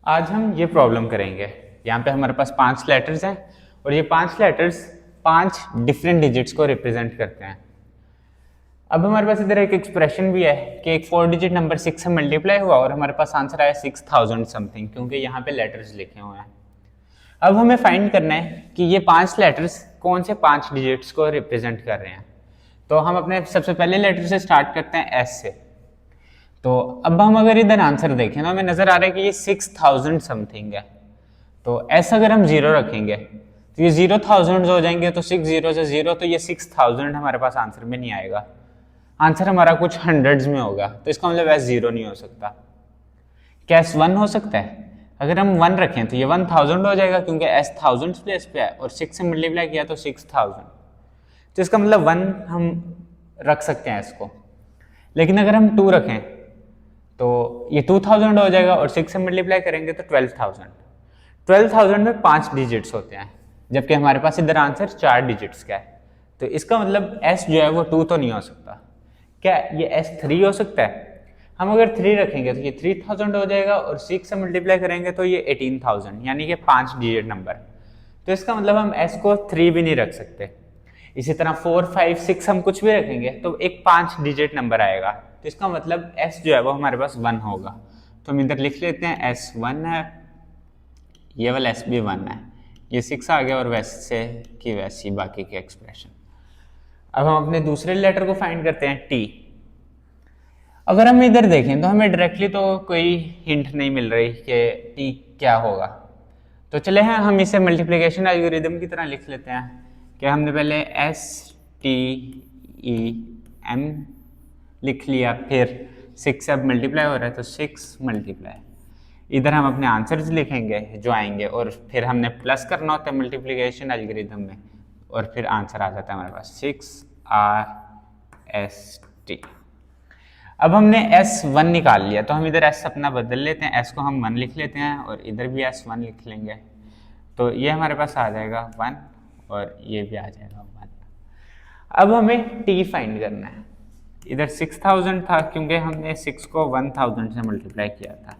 आज हम ये प्रॉब्लम करेंगे। यहाँ पे हमारे पास 5 लेटर्स हैं और ये 5 लेटर्स 5 डिफरेंट डिजिट्स को रिप्रेजेंट करते हैं। अब हमारे पास इधर एक एक्सप्रेशन भी है कि एक 4 डिजिट नंबर 6 से मल्टीप्लाई हुआ और हमारे पास आंसर आया 6000 समथिंग, क्योंकि यहाँ पे लेटर्स लिखे हुए हैं। अब हमें फाइंड करना है कि ये 5 लेटर्स कौन से 5 डिजिट्स को रिप्रेजेंट कर रहे हैं। तो हम अपने सबसे पहले लेटर से स्टार्ट करते हैं, एस से। तो अब हम अगर इधर आंसर देखें तो हमें नजर आ रहा है कि ये 6000 समथिंग है। तो ऐसा अगर हम जीरो रखेंगे तो ये 0 हो जाएंगे, तो 6 जीरो से जीरो, तो ये 6000 हमारे पास आंसर में नहीं आएगा। आंसर हमारा कुछ हंड्रेड्स में होगा, तो इसका मतलब एस जीरो नहीं हो सकता। क्या एस वन हो सकता है? अगर हम 1 रखें तो ये 1000 हो जाएगा, क्योंकि एस थाउजेंड प्लेस पे है और 6 से मल्टीप्लाई किया तो 6000। तो इसका मतलब 1 हम रख सकते हैं इसको। लेकिन अगर हम 2 रखें तो ये 2000 हो जाएगा और 6 से मल्टीप्लाई करेंगे तो 12000। 12000 में 5 डिजिट्स होते हैं, जबकि हमारे पास इधर आंसर 4 डिजिट्स का है। तो इसका मतलब एस जो है वो 2 तो नहीं हो सकता। क्या ये एस 3 हो सकता है? हम अगर 3 रखेंगे तो ये 3000 हो जाएगा और 6 से मल्टीप्लाई करेंगे तो ये 18000, यानी कि 5 डिजिट नंबर। तो इसका मतलब हम एस को 3 भी नहीं रख सकते। इसी तरह 4 5 6 हम कुछ भी रखेंगे तो एक 5 डिजिट नंबर आएगा, तो इसका मतलब एस जो है वो हमारे पास 1 होगा। तो हम इधर लिख लेते हैं एस 1 है, ये वाला एस भी 1 है, ये 6 आ गया और वैसे की वैसी बाकी के एक्सप्रेशन। अब हम अपने दूसरे लेटर को फाइंड करते हैं, टी। अगर हम इधर देखें तो हमें डायरेक्टली तो कोई हिंट नहीं मिल रही कि टी क्या होगा। तो चले हैं हम इसे मल्टीप्लिकेशन एल्गोरिदम की तरह लिख लेते हैं कि हमने पहले एस टी ई एम लिख लिया, फिर 6 से अब मल्टीप्लाई हो रहा है तो 6 मल्टीप्लाई, इधर हम अपने आंसर्स लिखेंगे जो आएंगे और फिर हमने प्लस करना होता है मल्टीप्लिकेशन एल्गोरिदम में और फिर आंसर आ जाता है हमारे पास 6 RST। अब हमने S1 निकाल लिया तो हम इधर S अपना बदल लेते हैं, S को हम 1 लिख लेते हैं और इधर भी S1 लिख लेंगे। तो ये हमारे पास आ जाएगा 1 और ये भी आ जाएगा 1। अब हमें T फाइंड करना है। इधर 6000 था क्योंकि हमने 6 को 1000 से मल्टीप्लाई किया था,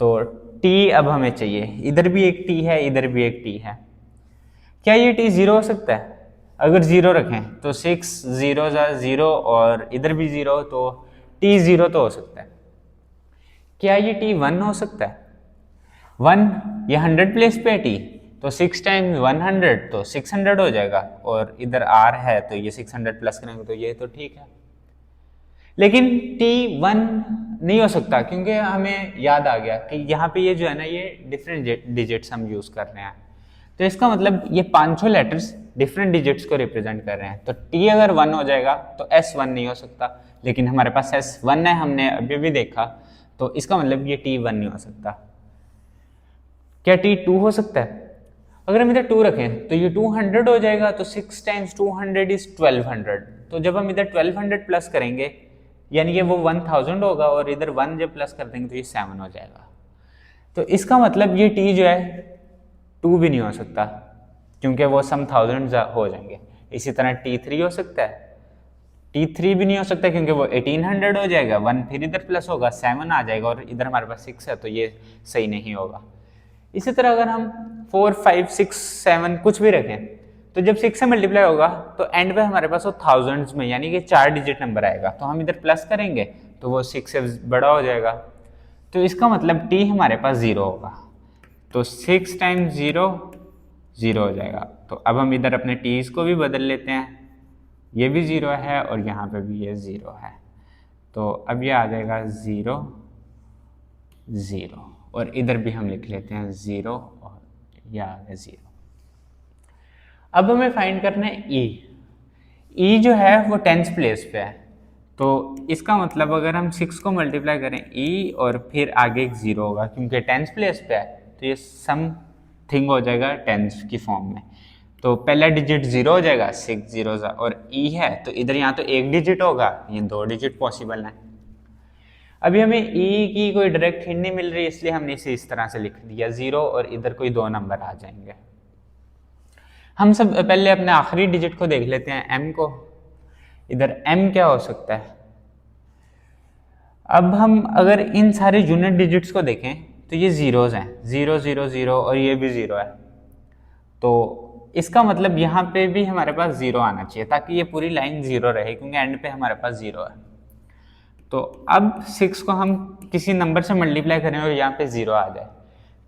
तो T अब हमें चाहिए। इधर भी एक T है, इधर भी एक T है। क्या ये T 0 हो सकता है? अगर 0 रखें तो 6 0 0 और इधर भी 0, तो T 0 तो हो सकता है। क्या ये T 1 हो सकता है? 1 ये 100 प्लेस पे T, तो 6 टाइम्स 100 तो 600 हो जाएगा और इधर R है तो ये 600 प्लस करेंगे तो ये तो ठीक है। लेकिन T1 नहीं हो सकता क्योंकि हमें याद आ गया कि यहाँ पे ये जो है ना, ये डिफरेंट डिजिट्स हम यूज कर रहे हैं। तो इसका मतलब ये 500 लेटर्स डिफरेंट डिजिट्स को रिप्रेजेंट कर रहे हैं। तो T अगर 1 हो जाएगा तो S1 नहीं हो सकता, लेकिन हमारे पास S1 है, हमने अभी भी देखा, तो इसका मतलब ये T1 नहीं हो सकता। क्या T2 हो सकता है? अगर हम इधर 2 रखें तो ये 200 हो जाएगा, तो 6 टाइम्स 200 इज 1200। तो जब हम इधर 1200 प्लस करेंगे यानी कि वो 1000 होगा और इधर 1 जब प्लस कर देंगे तो ये 7 हो जाएगा। तो इसका मतलब ये T जो है 2 भी नहीं हो सकता क्योंकि वो सम थाउजेंड हो जाएंगे। इसी तरह T3 हो सकता है, T3 भी नहीं हो सकता क्योंकि वो 1800 हो जाएगा, 1 फिर इधर प्लस होगा 7 आ जाएगा और इधर हमारे पास 6 है तो ये सही नहीं होगा। इसी तरह अगर हम 4 5 6 7 कुछ भी रखें तो जब 6 से मल्टीप्लाई होगा तो एंड पे हमारे पास वो थाउजेंड्स में यानी कि 4 डिजिट नंबर आएगा, तो हम इधर प्लस करेंगे तो वो 6 से बड़ा हो जाएगा। तो इसका मतलब T हमारे पास 0 होगा, तो 6 टाइम्स 0 0 हो जाएगा। तो अब हम इधर अपने T's को भी बदल लेते हैं, ये भी 0 है और यहाँ पे भी ये 0 है, तो अब ये आ जाएगा 0 0 और इधर भी हम लिख लेते हैं 0 और ये आ गया 0। अब हमें फाइंड करना है E जो है वो 10th प्लेस पे है, तो इसका मतलब अगर हम 6 को मल्टीप्लाई करें E और फिर आगे एक 0 होगा क्योंकि 10th प्लेस पे है, तो ये समथिंग हो जाएगा 10th की फॉर्म में। तो पहला डिजिट 0 हो जाएगा, 6 0 और E है तो इधर यहाँ तो एक डिजिट होगा, ये 2 डिजिट पॉसिबल है। अभी हमें E की कोई डायरेक्ट हिंट नहीं मिल रही, इसलिए हमने इसे इस तरह से लिख दिया 0 और इधर कोई 2 नंबर आ जाएंगे। हम सब पहले अपने आखिरी डिजिट को देख लेते हैं, M को। इधर M क्या हो सकता है? अब हम अगर इन सारे यूनिट डिजिट्स को देखें तो ये जीरोज हैं, 0 0 0 और ये भी 0 है, तो इसका मतलब यहाँ पे भी हमारे पास 0 आना चाहिए ताकि ये पूरी लाइन 0 रहे, क्योंकि एंड पे हमारे पास 0 है। तो अब 6 को हम किसी नंबर से मल्टीप्लाई करें और यहाँ पे 0 आ जाए,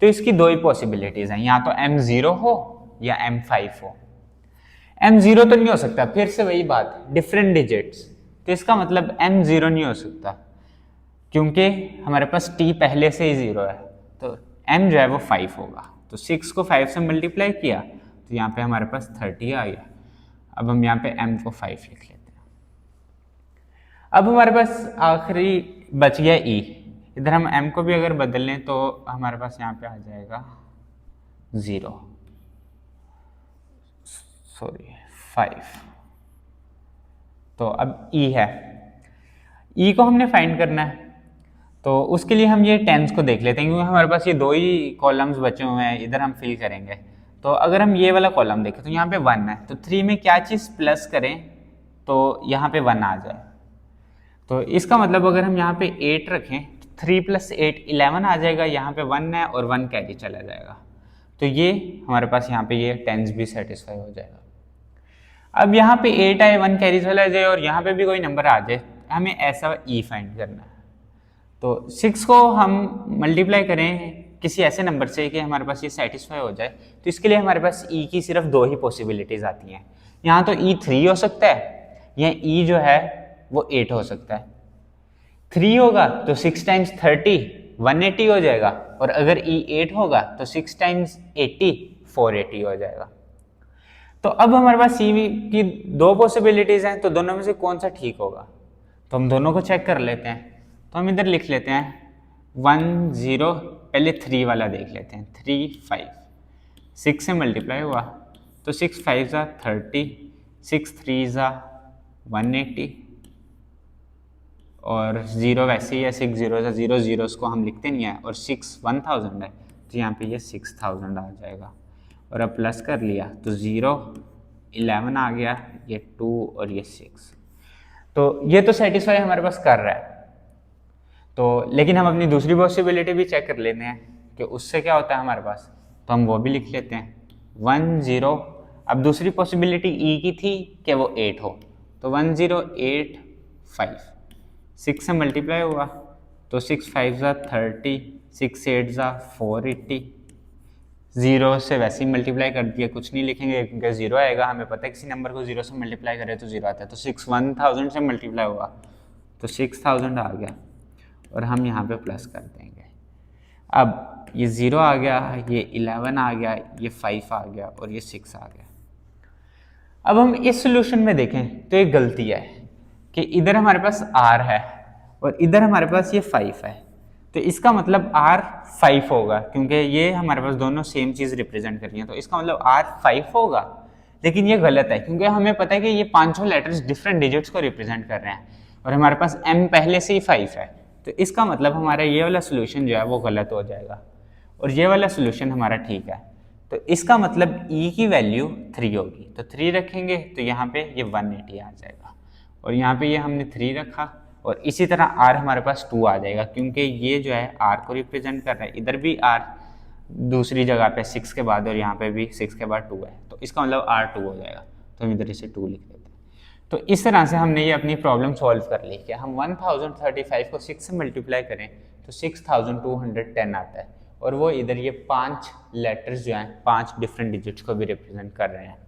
तो इसकी दो ही पॉसिबिलिटीज हैं, या तो m0 हो या m5 हो। m0 तो नहीं हो सकता, फिर से वही बात, डिफरेंट डिजिट्स, तो इसका मतलब m0 नहीं हो सकता क्योंकि हमारे पास t पहले से ही 0 है, तो m जो है वो 5 होगा। तो 6 को 5 से मल्टीप्लाई किया तो यहाँ पे हमारे पास 30 आ गया। अब हम यहाँ पे m को 5 लिख लेते हैं। अब हमारे पास आखिरी बच गया e, इधर हम m को भी अगर बदल लें तो हमारे पास यहाँ पे आ जाएगा 0, सॉरी 5। तो अब e है, e को हमने फाइंड करना है, तो उसके लिए हम ये टेंस को देख लेते हैं क्योंकि हमारे पास ये दो ही कॉलम्स बचे हुए हैं, इधर हम फिल करेंगे। तो अगर हम ये वाला कॉलम देखें तो यहाँ पे 1 है, तो 3 में क्या चीज़ प्लस करें तो यहाँ पे 1 आ जाए। तो इसका मतलब अगर हम यहाँ पे 8 रखें तो 3 + 8 11 आ जाएगा, यहाँ पे 1 है और 1 कैरी चला जाएगा, तो ये हमारे पास यहाँ पे ये टेंस भी सेटिस्फाई हो जाएगा। अब यहाँ पे 8 आए, 1 कैरी चला जाए और यहाँ पे भी कोई नंबर आ जाए, हमें ऐसा ई फाइंड करना है। तो 6 को हम मल्टीप्लाई करें किसी ऐसे नंबर से कि हमारे पास ये सेटिस्फाई हो जाए, तो इसके लिए हमारे पास ई की सिर्फ दो ही पॉसिबिलिटीज आती हैं। यहाँ तो ई 3 हो सकता है या ई जो है वो 8 हो सकता है। 3 होगा तो 6 × 30 180 हो जाएगा, और अगर ई 8 होगा तो 6 × 80 480 हो जाएगा। तो अब हमारे पास सी की दो पॉसिबिलिटीज हैं, तो दोनों में से कौन सा ठीक होगा, तो हम दोनों को चेक कर लेते हैं। तो हम इधर लिख लेते हैं 1 0, पहले 3 वाला देख लेते हैं, 3 5, 6 से मल्टीप्लाई हुआ तो 6 5 ज़ा 30, 6 3 ज़ा 180, और 0 वैसे ही है, 6 0 ज़ा 0, जीरोस को हम लिखते नहीं है, और 6 1000 है तो यहाँ पे ये 6000 आ जाएगा। और अब प्लस कर लिया तो 0 11 आ गया, ये 2 और ये 6, तो ये तो सेटिस्फाई हमारे पास कर रहा है। तो लेकिन हम अपनी दूसरी पॉसिबिलिटी भी चेक कर लेते हैं कि उससे क्या होता है हमारे पास, तो हम वो भी लिख लेते हैं 1 0। अब दूसरी पॉसिबिलिटी ई की थी कि वो 8 हो, तो 1 0 8 5, 6 से मल्टीप्लाई हुआ तो 6 5 ज़ा 30, 6 8 ज़ा 480, 0 से वैसे ही मल्टीप्लाई कर दिया, कुछ नहीं लिखेंगे क्योंकि 0 आएगा, हमें पता है किसी नंबर को 0 से मल्टीप्लाई करें तो 0 आता है। तो 6 1000 से मल्टीप्लाई हुआ तो 6000 आ गया, और हम यहाँ पे प्लस कर देंगे। अब ये 0 आ गया, ये 11 आ गया, ये 5 आ गया और ये 6 आ गया। अब हम इस सॉल्यूशन में देखें तो एक गलती है कि इधर हमारे पास r है और इधर हमारे पास ये 5 है, तो इसका मतलब r 5 होगा क्योंकि ये हमारे पास दोनों सेम चीज़ रिप्रेजेंट कर रही हैं, तो इसका मतलब r 5 होगा। लेकिन ये गलत है क्योंकि हमें पता है कि ये पांचों लेटर्स डिफरेंट डिजिट्स को रिप्रेजेंट कर रहे हैं और हमारे पास m पहले से ही 5 है, तो इसका मतलब हमारा ये वाला सोल्यूशन जो है वो गलत हो जाएगा और ये वाला सोल्यूशन हमारा ठीक है। तो इसका मतलब e की वैल्यू 3 होगी, तो 3 रखेंगे तो यहाँ पे ये 180 आ जाएगा, और यहाँ पे ये हमने 3 रखा, और इसी तरह r हमारे पास 2 आ जाएगा क्योंकि ये जो है r को रिप्रेजेंट कर रहा है, इधर भी r दूसरी जगह पे 6 के बाद और यहाँ पे भी 6 के बाद 2 है, तो इसका मतलब r 2 हो जाएगा, तो हम इधर इसे 2 लिख देते हैं। तो इस तरह से हमने ये अपनी प्रॉब्लम सॉल्व कर ली कि हम 1035 को 6 से मल्टीप्लाई करें तो 6210 आता है, और वो इधर ये 5 लेटर्स जो हैं 5 डिफरेंट डिजिट्स को भी रिप्रेजेंट कर रहे हैं।